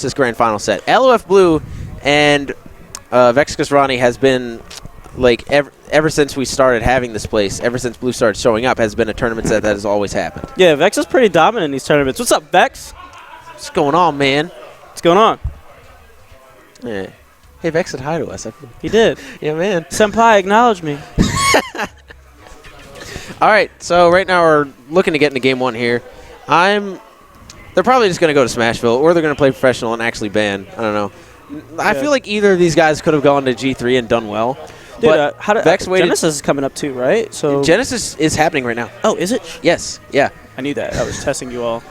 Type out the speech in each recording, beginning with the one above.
this grand final set. LoF Blue and Vex Kasrani has been, like, ever since we started having this place, ever since Blue started showing up, has been a tournament set that has always happened. Yeah, Vex is pretty dominant in these tournaments. What's up, Vex? What's going on, man? What's going on? Yeah. Hey, Vex said hi to us. He did. Yeah, man. Senpai, acknowledge me. All right, so right now we're looking to get into game one here. They're probably just going to go to Smashville, or they're going to play professional and actually ban. I don't know. I feel like either of these guys could have gone to G3 and done well. Dude, Vex waited. Genesis is coming up too, right? So Genesis is happening right now. Oh, is it? Yes. Yeah. I knew that. I was testing you all.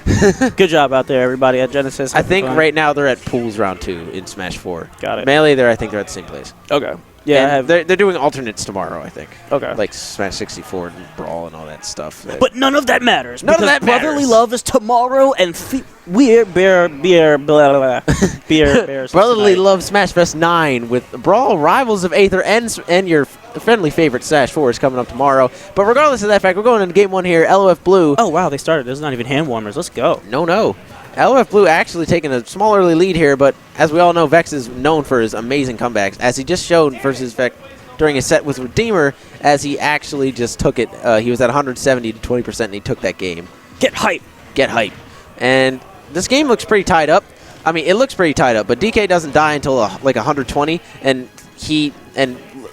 Good job out there, everybody at Genesis. I think right now they're at Pools round 2 in Smash 4. Got it. Melee, I think they're at the same place. Okay. Yeah, they're doing alternates tomorrow, I think. Okay. Like Smash 64 and Brawl and all that stuff. But none of that matters. None of that matters. Brotherly love is tomorrow, and Wii Bear B-Airs. Brotherly love Smash Fest 9 with Brawl, Rivals of Aether, and your friendly favorite Sm4sh is coming up tomorrow. But regardless of that fact, we're going into game one here. LoF Blue. Oh, wow, they started. There's not even hand warmers. Let's go. No. LoF Blue actually taking a small early lead here, but as we all know, Vex is known for his amazing comebacks, as he just showed versus Vex during his set with Redeemer, as he actually just took it. He was at 170 to 20%, and he took that game. Get hype. Get hype. And this game looks pretty tied up. I mean, it looks pretty tied up, but DK doesn't die until like 120, and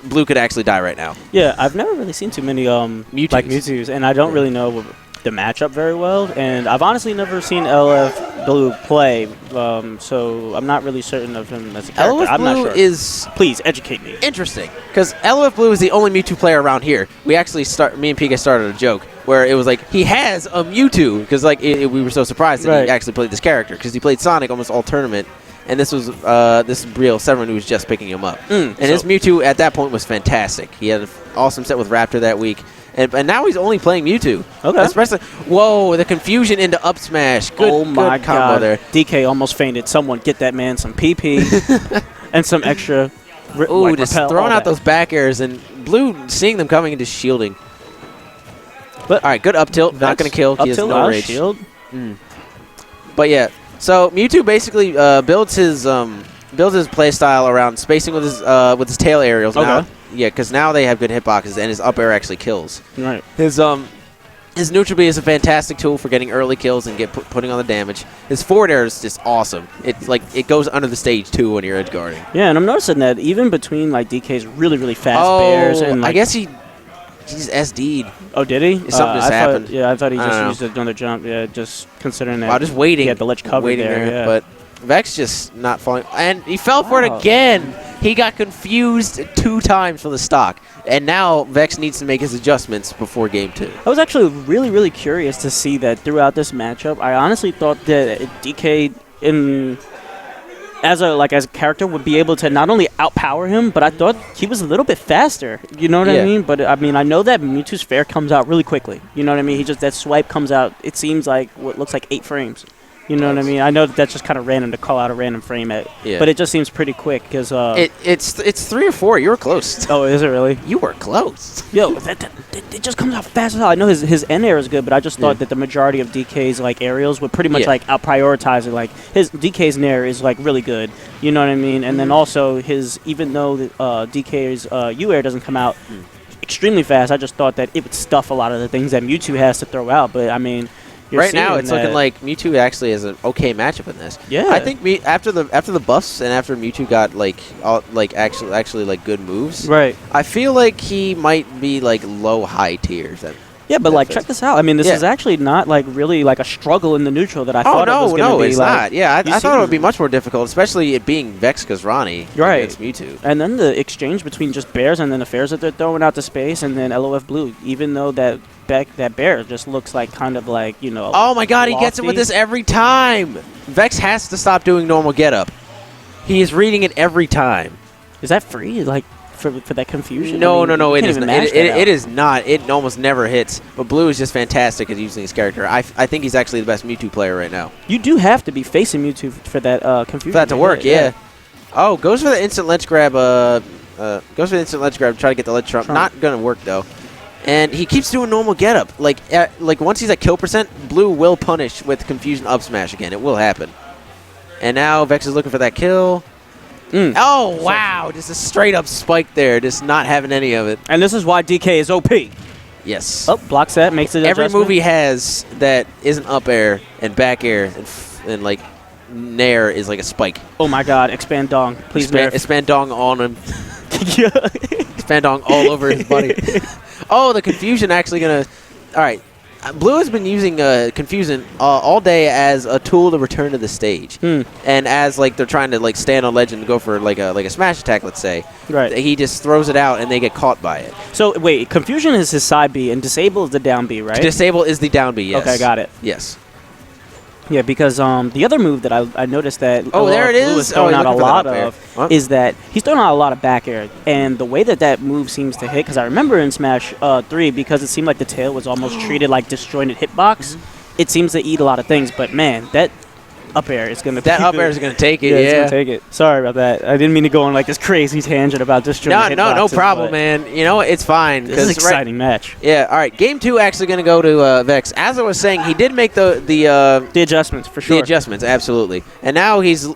Blue could actually die right now. Yeah, I've never really seen too many Mewtwo's, and I don't really know the matchup very well, and I've honestly never seen LoF Blue play, so I'm not really certain of him as a character. LoF Blue is... Please, educate me. Interesting, because LoF Blue is the only Mewtwo player around here. We actually me and PK started a joke where it was like, he has a Mewtwo, because like we were so surprised that he actually played this character, because he played Sonic almost all tournament, and this was real someone who was just picking him up. And his Mewtwo at that point was fantastic. He had an awesome set with Raptor that week. And now he's only playing Mewtwo. Okay. Especially, whoa, the confusion into up smash. Good combo God. There. DK almost fainted. Someone get that man some PP and some extra. Ooh, just throwing out those back airs, and Blue seeing them coming and just shielding. But all right, good up tilt. Not going to kill. He has no rage. Shield. But yeah, so Mewtwo basically builds his play style around spacing with his tail aerials. Okay. Now. Yeah, because now they have good hitboxes, and his up air actually kills. Right. His neutral B is a fantastic tool for getting early kills and putting on the damage. His forward air is just awesome. It's like it goes under the stage too when you're edge guarding. Yeah, and I'm noticing that even between like DK's really fast bears and like, I guess he's SD'd. Oh, did he? Something just happened. Yeah, I thought he just used another jump. Yeah, just considering that. Wow, just waiting. He had the ledge covered there. Yeah. But Vex just not falling, and he fell for it again. He got confused 2 times from the stock, and now Vex needs to make his adjustments before game 2. I was actually really curious to see that throughout this matchup. I honestly thought that DK as a character would be able to not only outpower him, but I thought he was a little bit faster. You know what I mean? But I mean, I know that Mewtwo's fair comes out really quickly. You know what I mean? That swipe comes out. It seems like what looks like 8 frames. You know what I mean? I know that's just kind of random to call out a random frame but it just seems pretty quick because it's 3 or 4. You were close. Oh, is it really? You were close. Yo, it just comes out fast as hell. I know his end air is good, but I just thought that the majority of DK's like aerials would pretty much like out prioritize it. Like his DK's nair is like really good. You know what I mean? And then also even though DK's U air doesn't come out extremely fast, I just thought that it would stuff a lot of the things that Mewtwo has to throw out. But I mean. Right now, it's looking like Mewtwo actually is an okay matchup in this. Yeah, I think after the buffs and after Mewtwo got actually like good moves. Right. I feel like he might be like low-high tiers. Yeah, but like check this out. I mean, this is actually not like really like a struggle in the neutral that I thought it was going to be. No, it's like, not. Yeah, I thought it would be much more difficult, espally it being Vex Kasrani against Mewtwo. And then the exchange between just bears and then the fairs that they're throwing out to space, and then LoF Blue, even though that bear just looks like kind of like, you know. Oh my God, he gets it with this every time. Vex has to stop doing normal get-up. He is reading it every time. Is that free? Like for that confusion? No, it is not. It is not. It almost never hits. But Blue is just fantastic at using his character. I think he's actually the best Mewtwo player right now. You do have to be facing Mewtwo for that confusion. For that to work, yeah. Oh, goes for the instant ledge grab. Try to get the ledge trump. Not gonna work though. And he keeps doing normal get-up. Like once he's at kill percent, Blue will punish with confusion up smash again. It will happen. And now Vex is looking for that kill. Oh, wow. Just a straight-up spike there. Just not having any of it. And this is why DK is OP. Yes. Oh, blocks that, makes it Every adjustment. move he has that isn't up air and back air and like, nair is like a spike. Oh, my God. Expand Dong. Please Expand Dong on him. Yeah. Expand Dong all over his body. Oh, the confusion actually going to... All right. Blue has been using Confusion all day as a tool to return to the stage, and as like they're trying to like stand on ledge and go for like a smash attack, let's say. Right. He just throws it out and they get caught by it. So wait, Confusion is his side B and Disable is the down B, right? Disable is the down B. Yes. Okay, got it. Yes. Yeah, because the other move that I noticed that there it Blue is. throwing out a lot of is that he's throwing out a lot of back air, and the way that move seems to hit, because I remember in Smash 3, because it seemed like the tail was almost treated like disjointed hitbox, it seems to eat a lot of things, but man, that up air is going to That up air is going to take it, yeah. It's going to take it. Sorry about that. I didn't mean to go on like this crazy tangent about disjointed hitboxes. No problem, man. You know, it's fine. This is an exciting match. Yeah, all right. Game 2 actually going to go to Vex. As I was saying, he did make the adjustments, for sure. The adjustments, absolutely. And now he's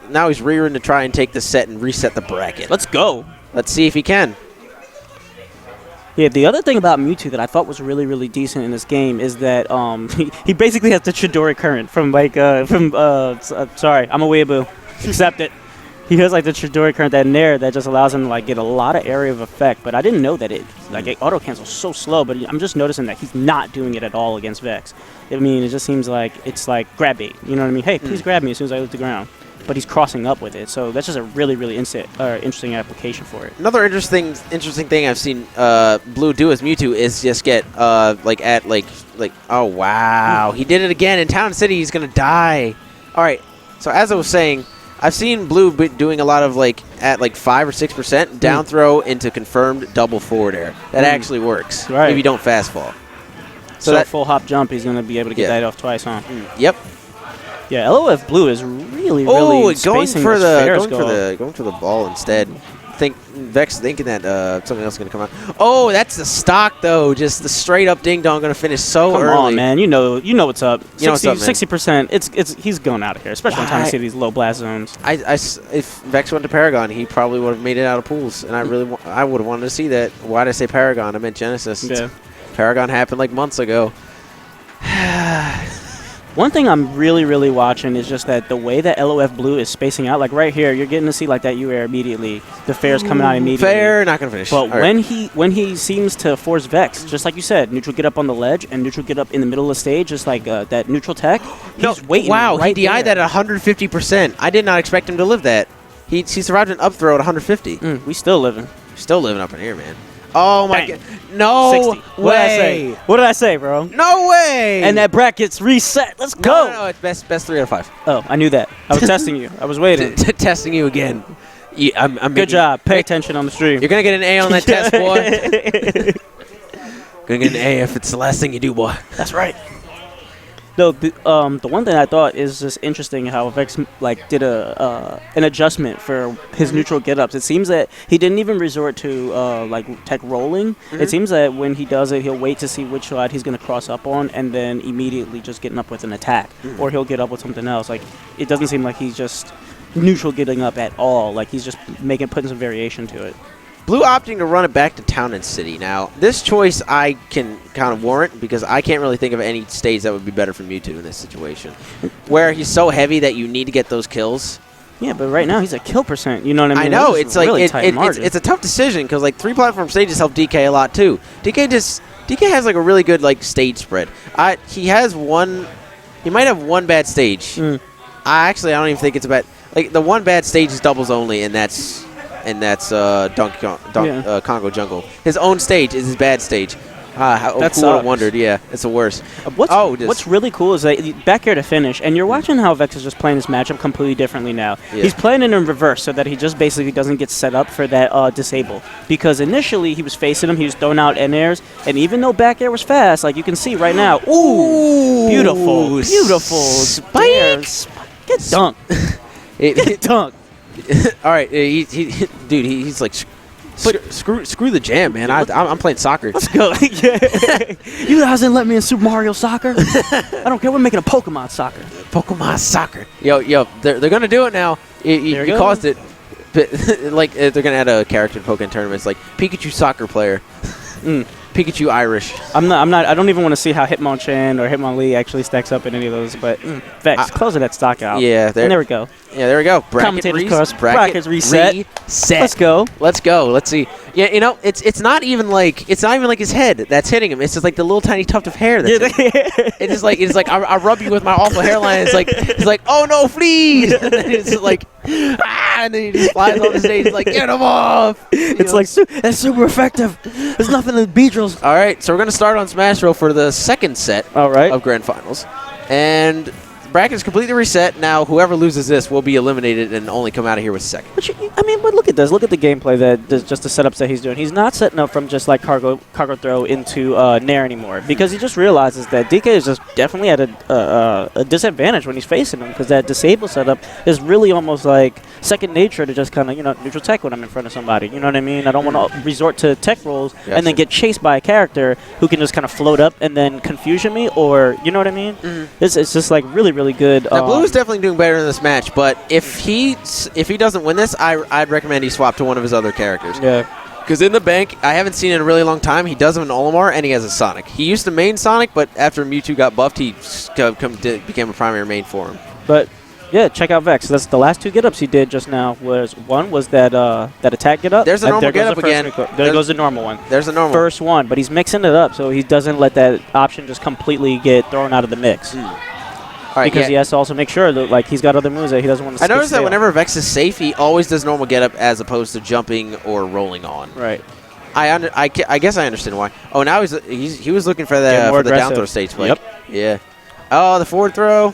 rearing to try and take the set and reset the bracket. Let's go. Let's see if he can. Yeah, the other thing about Mewtwo that I thought was really, really decent in this game is that he basically has the Chidori current from like sorry, I'm a weeaboo. Accept it. He has like the Chidori current that nair that just allows him to like get a lot of area of effect. But I didn't know that it auto cancels so slow. But I'm just noticing that he's not doing it at all against Vex. I mean, it just seems like it's like grab bait. You know what I mean? Hey, please grab me as soon as I leave the ground. But he's crossing up with it, so that's just a really, really interesting application for it. Another interesting thing I've seen Blue do as Mewtwo is just get oh wow, he did it again in Town City. He's gonna die. All right, so as I was saying, I've seen Blue doing a lot of at 5 or 6% down throw into confirmed double forward air. That actually works if you don't fast fall. So that full hop jump, he's gonna be able to get that off twice, huh? Yep. Yeah, LoF Blue is really going spacing for the ball instead. Vex thinking that something else is gonna come out. Oh, that's the stock though. Just the straight up ding dong gonna finish so early. Come on, man. You know what's up. You know what's up, man. 60%. He's going out of here, especially in time to see these low blast zones. If Vex went to Paragon, he probably would have made it out of pools, and I would have wanted to see that. Why did I say Paragon? I meant Genesis. Yeah. Paragon happened like months ago. One thing I'm really, really watching is just that the way that LoF Blue is spacing out, like right here, you're getting to see like that U-air immediately. The fair's coming out immediately. Fair, not going to finish. But when he seems to force Vex, just like you said, neutral get up on the ledge and neutral get up in the middle of the stage, just like that neutral tech, he's waiting right he DI'd that at 150%. I did not expect him to live that. He survived an up throw at 150. We still living. Still living up in here, man. Oh, my God. No 60. way. What did I say, bro? No way. And that bracket's reset. Let's go. No, it's best 3 out of 5. Oh, I knew that. I was testing you. I was waiting. Testing you again. I'm Good job. Pay attention on the stream. You're going to get an A on that test, boy. Going to get an A if it's the last thing you do, boy. That's right. No, the one thing I thought is just interesting how Vex did an adjustment for his neutral get-ups. It seems that he didn't even resort to tech rolling. It seems that when he does it, he'll wait to see which side he's going to cross up on, and then immediately just getting up with an attack, or he'll get up with something else. Like it doesn't seem like he's just neutral getting up at all. Like he's just putting some variation to it. Blue opting to run it back to Town and City. Now, this choice I can kind of warrant because I can't really think of any stage that would be better for Mewtwo in this situation. Where he's so heavy that you need to get those kills. Yeah, but right now he's a kill %. You know what I mean? I know. It's like really it's a tough decision because 3 platform stages help DK a lot too. DK has like a really good stage spread. He might have one bad stage. I don't even think it's a bad. The one bad stage is doubles only, and that's Congo Jungle. His own stage is his bad stage. Who would have wondered? Yeah, it's the worst. What's really cool is that back here to finish, and you're watching how Vex is just playing this matchup completely differently now. Yeah. He's playing it in reverse so that he just basically doesn't get set up for that disable. Because initially he was facing him, he was throwing out N-airs, and even though back air was fast, like you can see right now, beautiful spikes. Get dunked. Get dunked. All right, he's like Screw the jam, man. I'm playing soccer. Let's go. You guys didn't let me in Super Mario Soccer. I don't care. We're making a Pokemon Soccer. Pokemon Soccer. Yo, they're gonna do it now. You caused it. Like they're gonna add a character to Pokemon tournaments, like Pikachu soccer player. Pikachu Irish. I'm not. I don't even want to see how Hitmonchan or Hitmonlee actually stacks up in any of those. But Vex, closing that stock out. Yeah, there we go. Yeah, there we go. Brackets reset. Let's go. Let's see. Yeah, you know, it's not even like his head that's hitting him. It's just like the little tiny tuft of hair that's it's like I rub you with my awful hairline. It's like oh no, fleas. And then it's like and then he just flies off the stage. He's like, get him off. It's like that's super effective. There's nothing in Beedrills. All right, so we're gonna start on Smash for the second set of Grand Finals, and bracket is completely reset. Now, whoever loses this will be eliminated and only come out of here with second. But look at this. Look at the gameplay just the setups that he's doing. He's not setting up from just like cargo throw into Nair anymore because he just realizes that DK is just definitely at a disadvantage when he's facing him because that disable setup is really almost like second nature to just kind of neutral tech when I'm in front of somebody. You know what I mean? I don't want to resort to tech rolls and then get chased by a character who can just kind of float up and then confusion me or you know what I mean? It's just like really good. Now, Blue is definitely doing better in this match, but if he doesn't win this, I'd recommend he swap to one of his other characters. Yeah. Because in the bank, I haven't seen in a really long time, he does have an Olimar and he has a Sonic. He used to main Sonic, but after Mewtwo got buffed, he became a primary main for him. But yeah, check out Vex. That's the last two get-ups he did just now. One was that attack get-up. There's a normal get-up again. There goes the normal one. There's a normal first one, but he's mixing it up so he doesn't let that option just completely get thrown out of the mix. Because he has to also make sure that like he's got other moves that he doesn't want to. I noticed that whenever Vex is safe, he always does normal get-up as opposed to jumping or rolling on. Right. I guess I understand why. Oh, now he was looking for the down throw stage play. Yep. Yeah. Oh, the forward throw.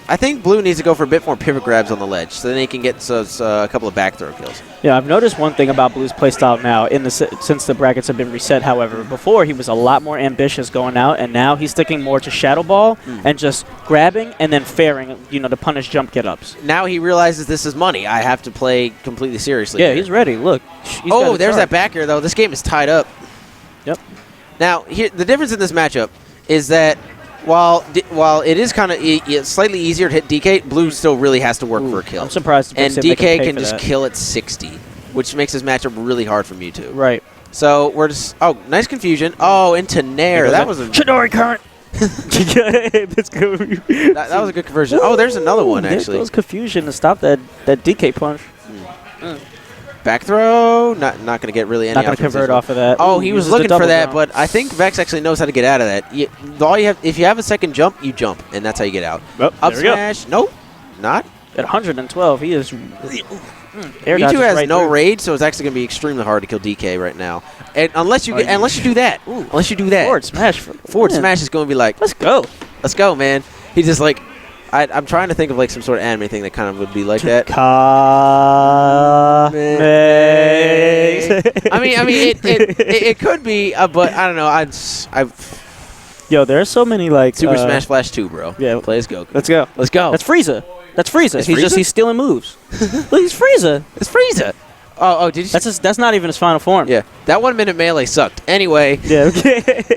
I think Blue needs to go for a bit more pivot grabs on the ledge, so then he can get a couple of back throw kills. Yeah, I've noticed one thing about Blue's playstyle now since the brackets have been reset. However, before he was a lot more ambitious going out, and now he's sticking more to Shadow Ball and just grabbing and then fairing, to punish jump get-ups. Now he realizes this is money. I have to play completely seriously. Yeah, he's ready. Look. There's that back air, though. This game is tied up. Yep. Now, the difference in this matchup is that while it is kind of slightly easier to hit DK, Blue still really has to work for a kill. I'm surprised. And DK can just kill at 60, which makes his matchup really hard for Mewtwo. Right. So we're just nice confusion. Oh, into Nair. That was a Chidori current. That's good. That was a good conversion. Oh, there's another one actually. There was confusion to stop that DK punch. Back throw, not going to get really any. Not going to convert off of that. Oh, he was looking for that, but I think Vex actually knows how to get out of that. If you have a second jump, you jump, and that's how you get out. Up smash, nope, not at 112. He is. Mewtwo has no rage, so it's actually going to be extremely hard to kill DK right now, and unless you do that. Forward smash. Forward smash is going to be like, let's go, man. He's just like. I'm trying to think of like some sort of anime thing that kind of would be like that. I mean, it could be, but I don't know. Yo, there's so many like Super Smash Flash 2, bro. Yeah, play as Goku. Let's go. That's Frieza. He's stealing moves. Look, he's Frieza. It's Frieza. Oh, did you? That's not even his final form. Yeah, that 1 minute melee sucked. Anyway. Yeah.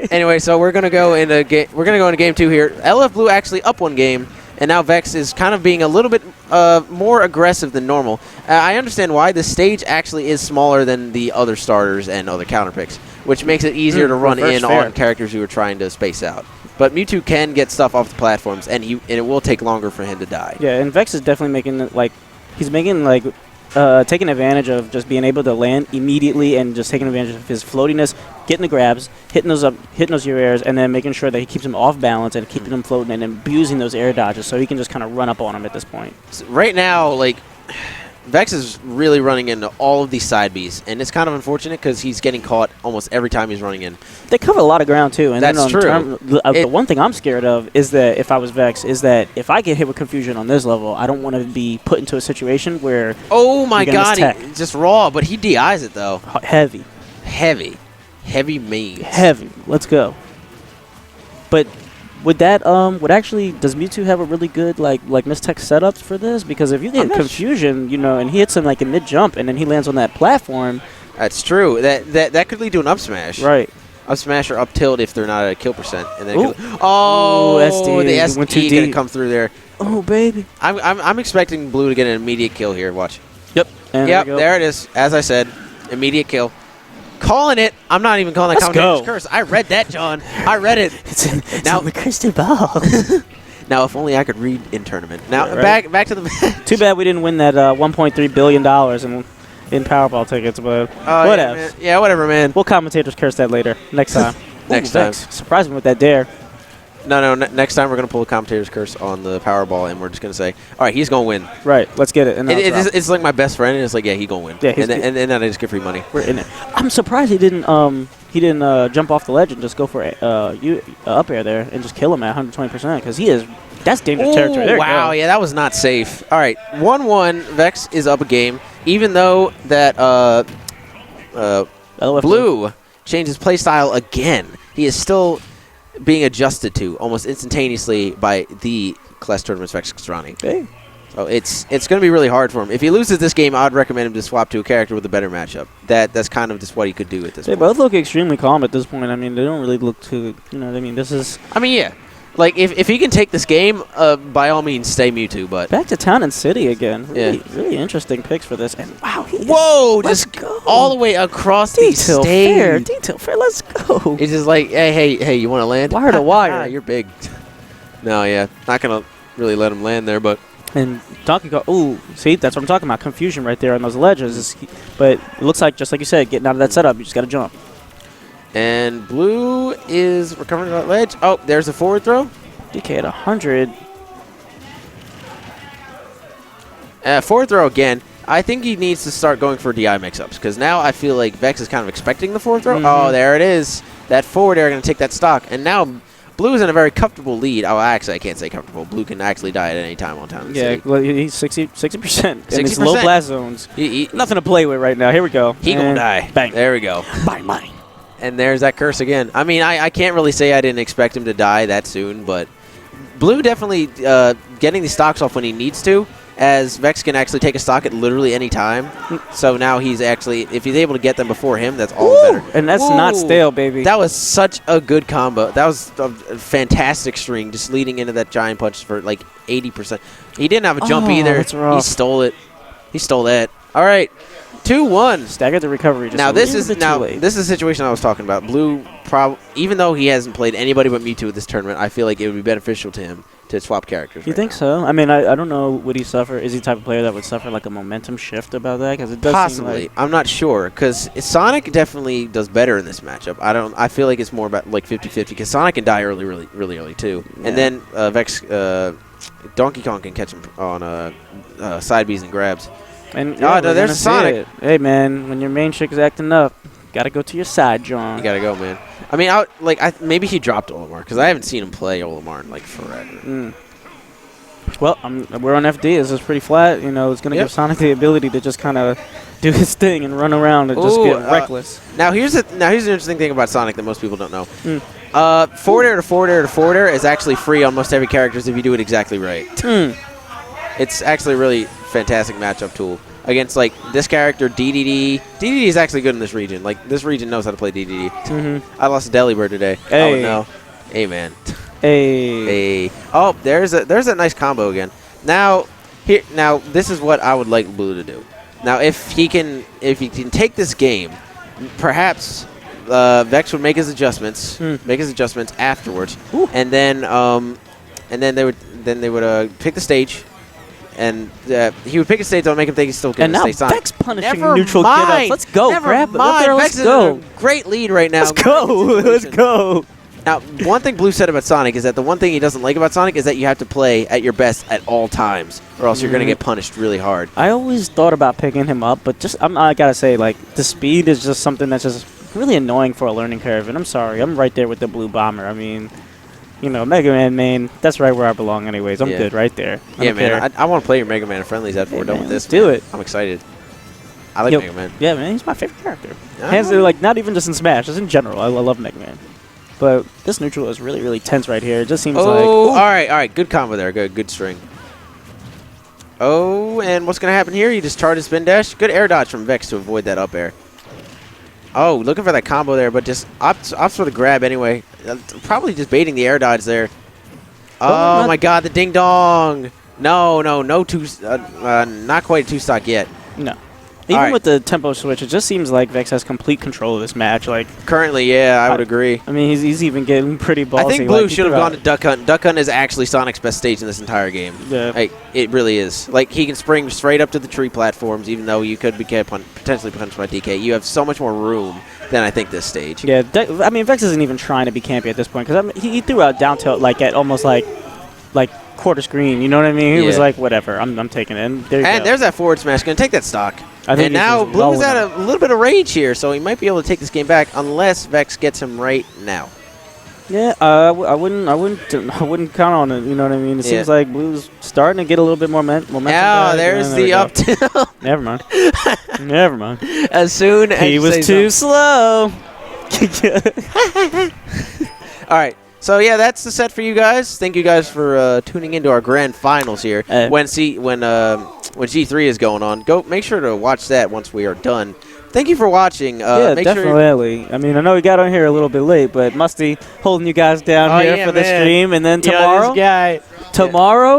Anyway, so we're gonna go into game 2 here. LF Blue actually up 1 game. And now Vex is kind of being a little bit more aggressive than normal. I understand why. The stage actually is smaller than the other starters and other counter picks, which makes it easier to run in on characters who are trying to space out. But Mewtwo can get stuff off the platforms, and it will take longer for him to die. Yeah, and Vex is definitely taking advantage of just being able to land immediately and just taking advantage of his floatiness, getting the grabs, hitting those airs, and then making sure that he keeps him off balance and keeping him floating and abusing those air dodges so he can just kind of run up on him at this point. So right now, like, Vex is really running into all of these side Bs, and it's kind of unfortunate because he's getting caught almost every time he's running in. They cover a lot of ground, too. And that's true. The one thing I'm scared of is that if I was Vex, is that if I get hit with confusion on this level, I don't want to be put into a situation where oh my god, he just raw, but he DIs it, though. Heavy means. Heavy. Let's go. But would that does Mewtwo have a really good like mistech setups for this? Because if you get confusion, and he hits him like in mid jump and then he lands on that platform, That's true. That could lead to an up smash. Right. Up smash or up tilt if they're not at a kill percent. And then Ooh. oh, SD. the Went too SD gonna deep. come through there. Oh, baby. I'm expecting Blue to get an immediate kill here. Watch. Yep. And Yep, there it is. As I said, immediate kill. Calling it. I'm not even calling that commentator's curse. I read that, John. I read it. It's now on the crystal ball. Now, if only I could read in tournament. Now, Right. back to the match. Too bad we didn't win that $1.3 billion in Powerball tickets, but whatever. Yeah, whatever, man. We'll commentators curse that later. Next time. Next time. Surprise me with that dare. No, next time we're going to pull a commentator's curse on the Powerball, and we're just going to say, all right, he's going to win. Right, let's get it. And It's like my best friend, and it's like, yeah, he's going to win. Yeah, and then I just get free money. we're in it. I'm surprised he didn't jump off the ledge and just go for up air there and just kill him at 120% because that's dangerous territory. There Wow, yeah, that was not safe. All right, 1-1. Vex is up a game, even though that Blue changed his play style again. He is still being adjusted to almost instantaneously by the Clash Tournament's Vex Kasrani. Hey. So it's going to be really hard for him. If he loses this game, I'd recommend him to swap to a character with a better matchup. That's kind of just what he could do at this They point. both look extremely calm at this point. I mean, they don't really look too, you know what I mean? This is... I mean, yeah. Like, if he can take this game, by all means, stay Mewtwo, but... Back to Town and City again. Really, Yeah. really interesting picks for this. And wow, Whoa! Let's Just go. all the way across the Detail stage. fair. Detail fair. Let's go. It's just like, hey, you want to land? Wire to wire. You're big. No, yeah. Not going to really let him land there, but... And Donkey Kong, ooh, see, that's what I'm talking about. Confusion right there on those ledges. But it looks like, just like you said, getting out of that setup, you just got to jump. And Blue is recovering that ledge. Oh, there's a forward throw. DK at 100. Forward throw again. I think he needs to start going for DI mix-ups because now I feel like Vex is kind of expecting the forward throw. Oh, there it is. That forward air going to take that stock. And now Blue is in a very comfortable lead. Oh, actually, I can't say comfortable. Blue can actually die at any time on Town and City. Well, he's 60% in his 60%. low blast zones. Nothing to play with right now. Here we go. He going to die. Bang. There we go. Bye, mine. And there's that curse again. I mean, I can't really say I didn't expect him to die that soon, but Blue definitely getting the stocks off when he needs to, as Vex can actually take a stock at literally any time. So now he's actually, if he's able to get them before him, that's all the better. And that's not stale, baby. That was such a good combo. That was a fantastic string, just leading into that giant punch for like 80%. He didn't have a jump either. That's rough. He stole it. He stole that. All right, 2-1. Staggered the recovery. Just Now a this little is bit too late. this is the situation I was talking about. Blue, even though he hasn't played anybody but Mewtwo at this tournament, I feel like it would be beneficial to him to swap characters. You think so? I mean, I don't know. Would he suffer? Is he the type of player that would suffer like a momentum shift about that? Because it does Possibly. seem like I'm not sure because Sonic definitely does better in this matchup. I feel like it's more about like 50-50 because Sonic can die really early too, and then Vex, Donkey Kong can catch him on side Bs and grabs. And no, there's Sonic. It. Hey man, when your main chick is acting up, gotta go to your side, John. You gotta go, man. I mean, maybe he dropped Olimar because I haven't seen him play Olimar in like forever. Well, we're on FD. This is pretty flat. You know, it's gonna give Sonic the ability to just kind of do his thing and run around and just get reckless. Now here's an interesting thing about Sonic that most people don't know. Forward air to forward air to forward air is actually free on most every characters if you do it exactly right. It's actually a really fantastic matchup tool against like this character DDD. DDD is actually good in this region. Like this region knows how to play DDD. I lost a Delibird today. Hey. Oh no. Hey man. Hey. Oh, there's a nice combo again. Now this is what I would like Blue to do. Now if he can take this game, perhaps Vex would make his adjustments, afterwards, and then they would pick the stage. And he would pick a stage that would make him think he's still getting the stage. And now Vex punishing Never neutral mind. get-ups. Let's go. Grab it. Up there, Vex let's go. is in a great lead right now. Let's go. Let's go. Now, one thing Blue said about Sonic is that the one thing he doesn't like about Sonic is that you have to play at your best at all times, or else you're going to get punished really hard. I always thought about picking him up, but I got to say, like, the speed is just something that's just really annoying for a learning curve. And I'm sorry. I'm right there with the Blue Bomber. I mean, you know, Mega Man main, that's right where I belong anyways. I'm good right there. Yeah, man. I want to play your Mega Man friendlies after we're done with this. Do it. I'm excited. I like Mega Man. Yeah, man. He's my favorite character. Hands like, not even just in Smash, just in general. I love Mega Man. But this neutral is really, really tense right here. It just seems like... Oh, all right. Good combo there. Good string. Oh, and what's going to happen here? You just charge a spin dash. Good air dodge from Vex to avoid that up air. Oh, looking for that combo there, but just opts for the grab anyway. Probably just baiting the air dodge there. Oh my God, the ding dong! No, not quite a 2-stock yet. No. Even with the tempo switch, it just seems like Vex has complete control of this match. Like currently, yeah, I would agree. I mean, he's even getting pretty ballsy. I think Blue should have gone to Duck Hunt. Duck Hunt is actually Sonic's best stage in this entire game. Yeah. Like, it really is. Like, he can spring straight up to the tree platforms, even though you could be potentially punched by DK. You have so much more room than I think this stage. Yeah, I mean, Vex isn't even trying to be campy at this point because I mean, he threw out down tilt like at almost like quarter screen. You know what I mean? He was like, whatever, I'm taking it. And there's that forward smash. Gonna take that stock. And now Blue is at a little bit of rage here, so he might be able to take this game back unless Vex gets him right now. Yeah, I wouldn't count on it. You know what I mean? It seems like Blue's starting to get a little bit more momentum. Yeah, there's the up tilt. Never mind. Never mind. As soon as he was too slow. All right. So yeah, that's the set for you guys. Thank you guys for tuning into our grand finals here. When G3 is going on, make sure to watch that once we are done. Thank you for watching. Yeah, definitely. I mean, I know we got on here a little bit late, but Musty holding you guys down here for the stream, and then tomorrow,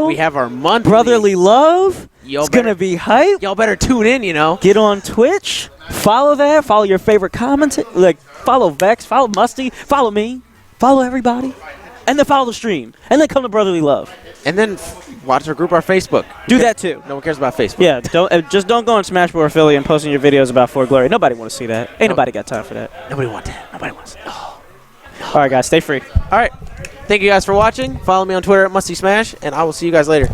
we have our monthly brotherly love. It's gonna be hype. Y'all better tune in. Get on Twitch. Follow that. Follow your favorite comments. Follow Vex. Follow Musty. Follow me. Follow everybody, and then follow the stream, and then come to Brotherly Love. And then watch our group, our Facebook. Do that too. No one cares about Facebook. Yeah, don't go on Smash4 affiliate and posting your videos about For Glory. Nobody want to see that. Ain't nobody got time for that. Nobody want that. Nobody wants it. Oh. All right, guys, stay free. All right. Thank you guys for watching. Follow me on Twitter at MustySmash, and I will see you guys later.